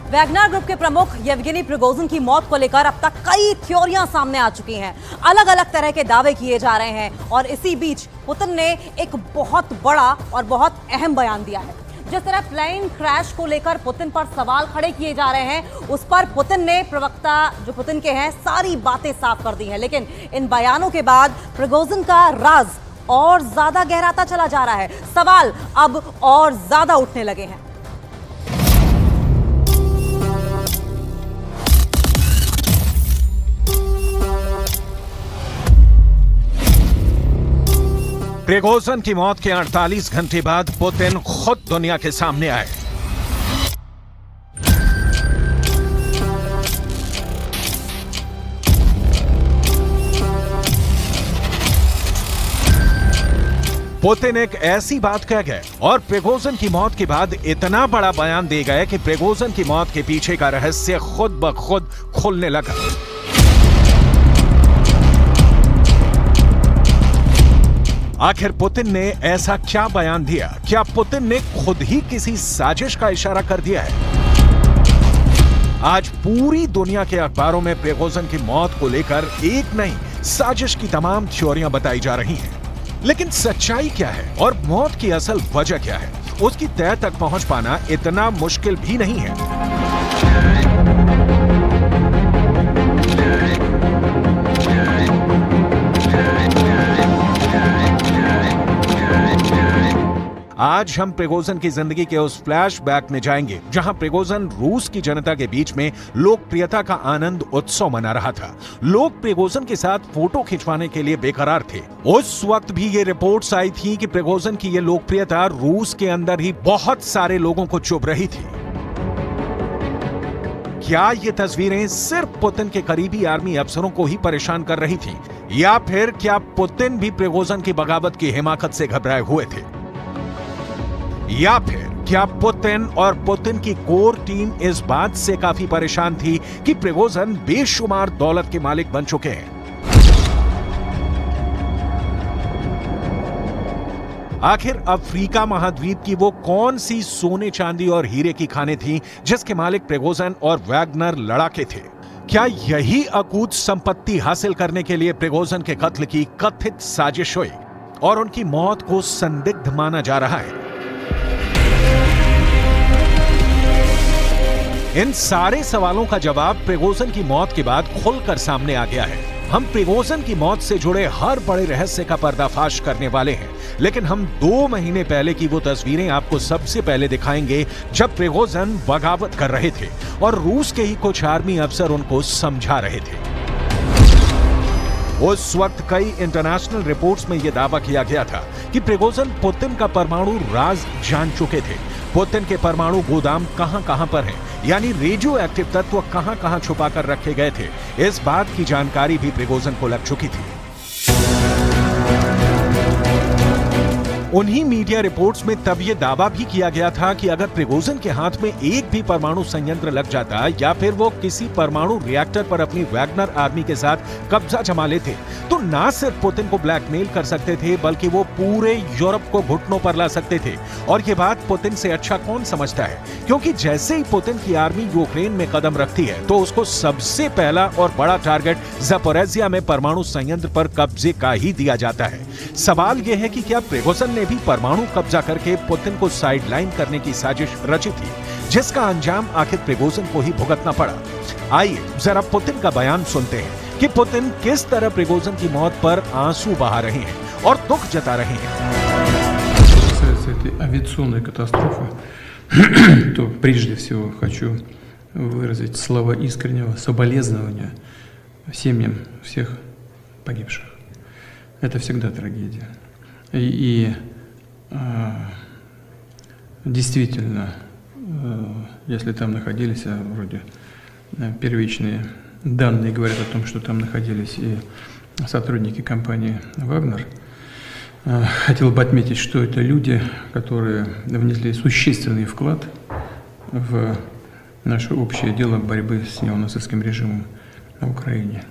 Wagner group के प्रमुख Yevgeny Prigozhin की मौत को लेकर अब तक कई थ्योरियां सामने आ चुकी हैं। अलग अलग तरह के दावे किए जा रहे हैं और इसी बीच पुतिन ने एक बहुत बड़ा और बहुत अहम बयान दिया है। जिस तरह प्लेन क्रैश को लेकर पुतिन पर सवाल खड़े किए जा रहे हैं, उस पर पुतिन ने प्रवक्ता जो पुतिन के हैं सारी बातें साफ कर दी हैं। लेकिन इन बयानों के बाद प्रिगोजिन का राज और ज्यादा गहराता चला जा रहा है। सवाल अब और ज्यादा उठने लगे हैं। प्रिगोजिन की मौत के 48 घंटे बाद पुतिन खुद दुनिया के सामने आए। पुतिन एक ऐसी बात कह गए और प्रिगोजिन की मौत के बाद इतना बड़ा बयान दे गए कि प्रिगोजिन की मौत के पीछे का रहस्य खुद ब खुद खुलने लगा। आखिर पुतिन ने ऐसा क्या बयान दिया? क्या पुतिन ने खुद ही किसी साजिश का इशारा कर दिया है? आज पूरी दुनिया के अखबारों में प्रिगोजिन की मौत को लेकर एक नहीं साजिश की तमाम थ्योरियां बताई जा रही हैं। लेकिन सच्चाई क्या है और मौत की असल वजह क्या है, उसकी तह तक पहुंच पाना इतना मुश्किल भी नहीं है। आज हम प्रिगोजिन की जिंदगी के उस फ्लैशबैक में जाएंगे जहां प्रिगोजिन रूस की जनता के बीच में लोकप्रियता का आनंद उत्सव मना रहा था। लोग प्रिगोजिन के साथ फोटो खिंचवाने के लिए बेकरार थे। उस वक्त भी ये रिपोर्ट्स आई थी कि प्रिगोजिन की ये लोकप्रियता रूस के अंदर ही बहुत सारे लोगों को चुभ रही थी। क्या ये तस्वीरें सिर्फ पुतिन के करीबी आर्मी अफसरों को ही परेशान कर रही थी, या फिर क्या पुतिन भी प्रिगोजिन की बगावत की हिमाकत से घबराए हुए थे? या फिर क्या पुतिन और पुतिन की कोर टीम इस बात से काफी परेशान थी कि प्रिगोजिन बेशुमार दौलत के मालिक बन चुके हैं? आखिर अफ्रीका महाद्वीप की वो कौन सी सोने चांदी और हीरे की खानें थी जिसके मालिक प्रिगोजिन और वैगनर लड़ाके थे? क्या यही अकूत संपत्ति हासिल करने के लिए प्रिगोजिन के कत्ल की कथित साजिश हुई और उनकी मौत को संदिग्ध माना जा रहा है? इन सारे सवालों का जवाब प्रिगोजिन की मौत के बाद खुलकर सामने आ गया है। हम प्रिगोजिन की मौत से जुड़े हर बड़े रहस्य का पर्दाफाश करने वाले हैं, लेकिन हम 2 महीने पहले की वो तस्वीरें आपको सबसे पहले दिखाएंगे जब प्रिगोजिन बगावत कर रहे थे और रूस के ही कुछ आर्मी अफसर उनको समझा रहे थे। उस वक्त कई इंटरनेशनल रिपोर्ट्स में यह दावा किया गया था कि प्रिगोजिन पुतिन का परमाणु राज जान चुके थे। पुतिन के परमाणु गोदाम कहां-कहां पर हैं, यानी रेडियो एक्टिव तत्व कहां-कहां छुपा कर रखे गए थे, इस बात की जानकारी भी प्रिगोजिन को लग चुकी थी। उन्हीं मीडिया रिपोर्ट्स में तब यह दावा भी किया गया था कि अगर प्रिगोजिन के हाथ में एक भी परमाणु संयंत्र लग जाता या फिर वो किसी परमाणु रिएक्टर पर अपनी वैगनर आर्मी के साथ कब्जा जमा लेते तो ना सिर्फ पुतिन को ब्लैकमेल कर सकते थे बल्कि वो पूरे यूरोप को घुटनों पर ला सकते थे। और ये बात पुतिन से अच्छा कौन समझता है, क्योंकि जैसे ही पुतिन की आर्मी यूक्रेन में कदम रखती है तो उसको सबसे पहला और बड़ा टारगेट ज़पोरिज़िया में परमाणु संयंत्र पर कब्जे का ही दिया जाता है। सवाल यह है कि क्या प्रिगोजिन ने भी परमाणु कब्जा करके पुतिन को साइडलाइन करने की साजिश रची थी, जिसका अंजाम आखिर प्रिगोजिन को ही भुगतना पड़ा? आइए जरा पुतिन का बयान सुनते हैं कि पुतिन किस तरह प्रिगोजिन की मौत पर आंसू बहा रहे हैं और दुख जता रहे हैं। Авиационной катастрофы, то прежде всего хочу выразить слова искреннего соболезнования семьям всех погибших. Это всегда трагедия. И действительно, если там находились, вроде первичные данные говорят о том, что там находились и сотрудники компании «Вагнер», хотел бы отметить, что это люди, которые внесли существенный вклад в наше общее дело борьбы с неонацистским режимом на Украине.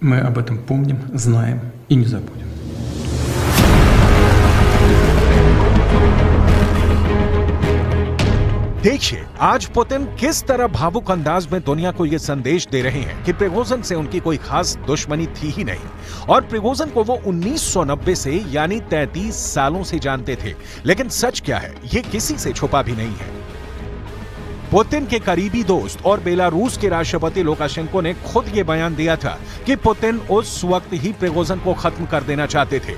Мы об этом помним, знаем и не забудем. देखिए आज पुतिन किस तरह भावुक अंदाज में दुनिया को यह संदेश दे रहे हैं कि प्रिगोजिन से उनकी कोई खास दुश्मनी थी ही नहीं और प्रिगोजिन को वो 1990 से यानी 33 सालों से जानते थे। लेकिन सच क्या है ये किसी से छुपा भी नहीं है। पुतिन के करीबी दोस्त और बेलारूस के राष्ट्रपति लुकाशेंको ने खुद ये बयान दिया था कि पुतिन उस वक्त ही प्रिगोजिन को खत्म कर देना चाहते थे।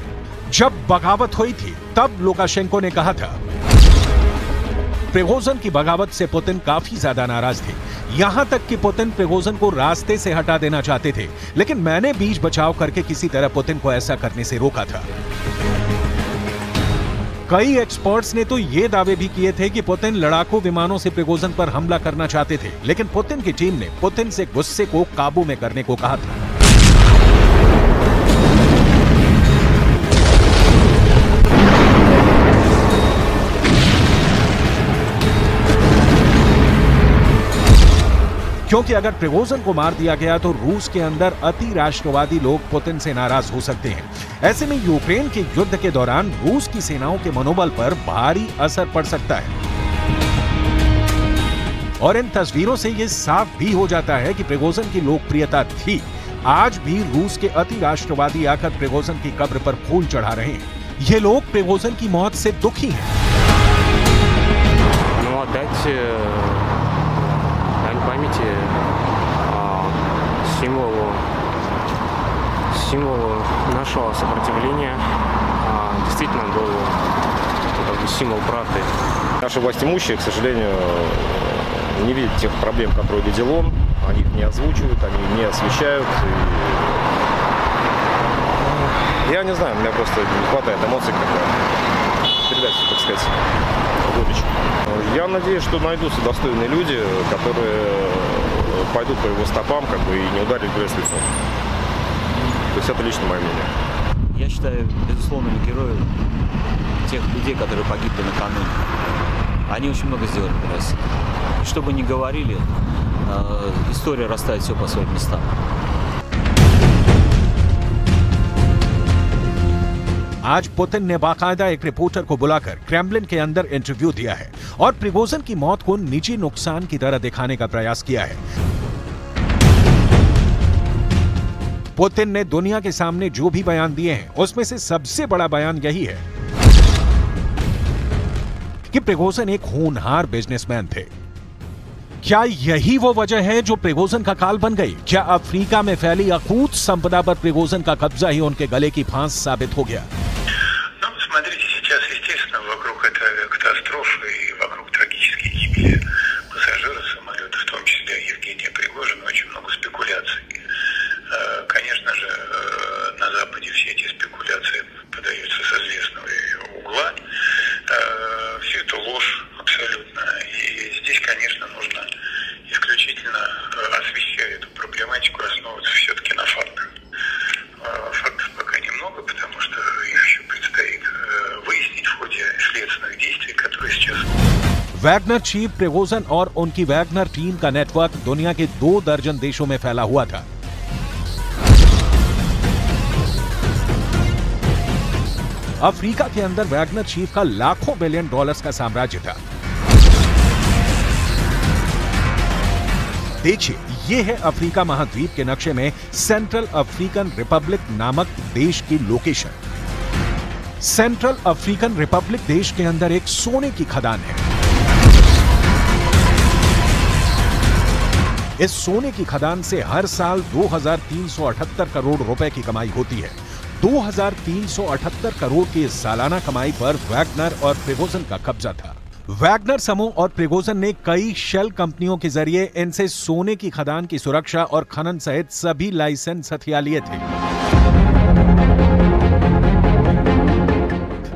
जब बगावत हुई थी तब लुकाशेंको ने कहा था प्रिगोजिन की बगावत से पुतिन काफी ज्यादा नाराज थे, यहां तक कि पुतिन प्रिगोजिन को रास्ते से हटा देना चाहते थे, लेकिन मैंने बीच बचाव करके किसी तरह पुतिन को ऐसा करने से रोका था। कई एक्सपर्ट्स ने तो ये दावे भी किए थे कि पुतिन लड़ाकू विमानों से प्रिगोजिन पर हमला करना चाहते थे, लेकिन पुतिन की टीम ने पुतिन से गुस्से को काबू में करने को कहा था। क्योंकि अगर प्रिगोजिन को मार दिया गया तो रूस के अंदर अति राष्ट्रवादी लोग पुतिन से नाराज हो सकते हैं। ऐसे में यूक्रेन के युद्ध के दौरान रूस की सेनाओं के मनोबल पर भारी असर पड़ सकता है। और इन तस्वीरों से यह साफ भी हो जाता है कि प्रिगोजिन की लोकप्रियता थी। आज भी रूस के अति राष्ट्रवादी आकर प्रिगोजिन की कब्र पर फूल चढ़ा रहे हैं। ये लोग प्रिगोजिन की मौत से दुखी हैं। Памяти символу нашего сопротивления действительно был символ правды. Наши властимущие, к сожалению, не видят тех проблем, которые видел он. Они их не озвучивают, они не освещают. Я не знаю, у меня просто не хватает эмоций, как передать, так сказать, глубочку. Я надеюсь, что найдутся достойные люди, которые пойдут по его стопам, и не ударят грязь лицом. То есть это лично мое мнение. Я считаю, безусловными героями тех людей, которые погибли накануне. Они очень много сделали для России. И что бы ни говорили, история расставит все по своим местам. आज पुतिन ने बाकायदा एक रिपोर्टर को बुलाकर क्रेमलिन के अंदर इंटरव्यू दिया है और प्रिगोजिन की मौत को निजी नुकसान की तरह दिखाने का प्रयास किया है। पुतिन ने दुनिया के सामने जो भी बयान दिए हैं उसमें से सबसे बड़ा बयान यही है कि प्रिगोजिन एक होनहार बिजनेसमैन थे। क्या यही वो वजह है जो प्रिगोजिन का काल बन गई? क्या अफ्रीका में फैली अकूत संपदा पर प्रिगोजिन का कब्जा ही उनके गले की फांस साबित हो गया? Смотрите, сейчас, естественно, вокруг этой авиакатастрофы и вокруг трагической гибели пассажиров самолета, в том числе Евгения Пригожина, очень много спекуляций. Конечно же, на Западе все эти спекуляции подаются с известного угла. Все это ложь абсолютно. И здесь, конечно, нужно исключительно, освещая эту проблематику, основываться все-таки на фактах. Фактов пока немного, потому что их еще предстоит выяснить в ходе следственных действий, которые сейчас... वैगनर चीफ प्रिगोजिन और उनकी वैगनर टीम का नेटवर्क दुनिया के 2 दर्जन देशों में फैला हुआ था। अफ्रीका के अंदर वैगनर चीफ का लाखों बिलियन डॉलर्स का साम्राज्य था। देखिए, ये है अफ्रीका महाद्वीप के नक्शे में सेंट्रल अफ्रीकन रिपब्लिक नामक देश की लोकेशन। सेंट्रल अफ्रीकन रिपब्लिक देश के अंदर एक सोने की खदान है। इस सोने की खदान से हर साल 2378 करोड़ रुपए की कमाई होती है। 2378 करोड़ की सालाना कमाई पर वैगनर और प्रिगोजिन का कब्जा था। वैगनर समूह और प्रिगोजिन ने कई शेल कंपनियों के जरिए इनसे सोने की खदान की सुरक्षा और खनन सहित सभी लाइसेंस हथिया लिए थे।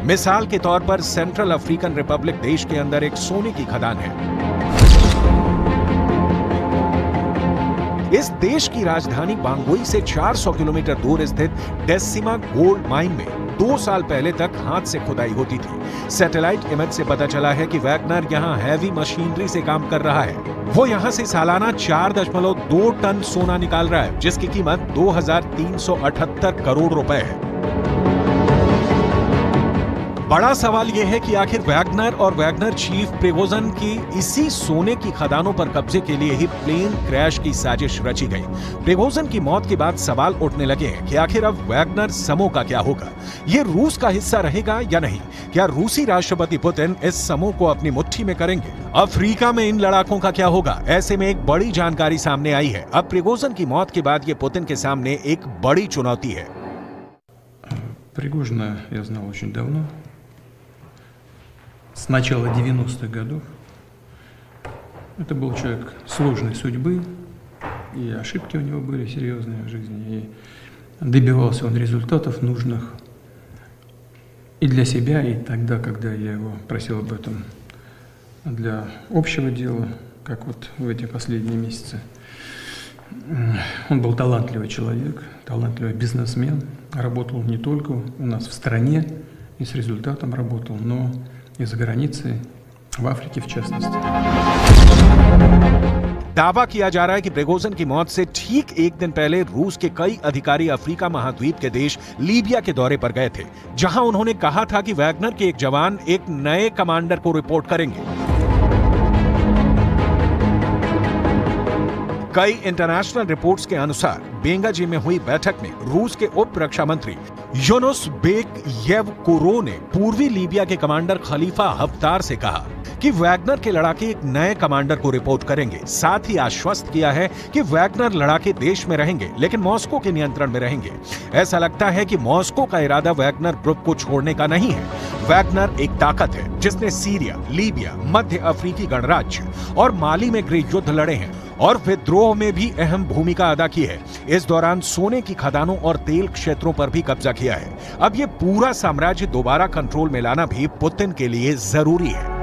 मिसाल के तौर पर सेंट्रल अफ्रीकन रिपब्लिक देश के अंदर एक सोने की खदान है। इस देश की राजधानी बांगोई से 400 किलोमीटर दूर स्थित डेसिमा गोल्ड माइन में 2 साल पहले तक हाथ से खुदाई होती थी। सैटेलाइट इमेज से पता चला है कि वैगनर यहां हैवी मशीनरी से काम कर रहा है। वो यहां से सालाना 4.2 टन सोना निकाल रहा है, जिसकी कीमत 2378 करोड़ रुपए है। बड़ा सवाल यह है कि आखिर वैगनर और वैगनर चीफ प्रिगोजिन की इसी सोने की खदानों पर कब्जे के लिए ही प्लेन क्रैश की साजिश रची गई। प्रिगोजिन की मौत के बाद सवाल उठने लगे हैं कि आखिर अब वैगनर समूह का क्या होगा? ये रूस का हिस्सा रहेगा या नहीं? क्या रूसी राष्ट्रपति पुतिन इस समूह को अपनी मुट्ठी में करेंगे? अफ्रीका में इन लड़ाकों का क्या होगा? ऐसे में एक बड़ी जानकारी सामने आई है। अब प्रिगोजिन की मौत के बाद ये पुतिन के सामने एक बड़ी चुनौती है। Пригожина я знал очень давно, с начала 90-х годов. Это был человек сложной судьбы, и ошибки у него были серьезные в жизни, и добивался он результатов нужных и для себя, и тогда, когда я его просил об этом для общего дела, как вот в эти последние месяцы. Он был талантливый человек, талантливый бизнесмен, работал не только у нас в стране и с результатом работал, но и за границей, в Африке в частности. दावा किया जा रहा है कि प्रिगोजिन की मौत से ठीक एक दिन पहले रूस के कई अधिकारी अफ्रीका महाद्वीप के देश लीबिया के दौरे पर गए थे, जहां उन्होंने कहा था कि वैगनर के एक जवान एक नए कमांडर को रिपोर्ट करेंगे। कई इंटरनेशनल रिपोर्ट्स के अनुसार बेंगाजी में हुई बैठक में रूस के उप रक्षा मंत्री यूनुस बेक येवकुरो ने पूर्वी लीबिया के कमांडर खलीफा हफ्तार से कहा कि वैगनर के लड़ाके एक नए कमांडर को रिपोर्ट करेंगे। साथ ही आश्वस्त किया है कि वैगनर लड़ाके देश में रहेंगे, लेकिन मॉस्को के नियंत्रण में रहेंगे। ऐसा लगता है कि मॉस्को का इरादा वैगनर ग्रुप को छोड़ने का नहीं है। वैगनर एक ताकत है जिसने सीरिया, लीबिया, मध्य अफ्रीकी गणराज्य और माली में गृह युद्ध लड़े हैं और विद्रोह में भी अहम भूमिका अदा की है। इस दौरान सोने की खदानों और तेल क्षेत्रों पर भी कब्जा किया है। अब ये पूरा साम्राज्य दोबारा कंट्रोल में लाना भी पुतिन के लिए जरूरी है।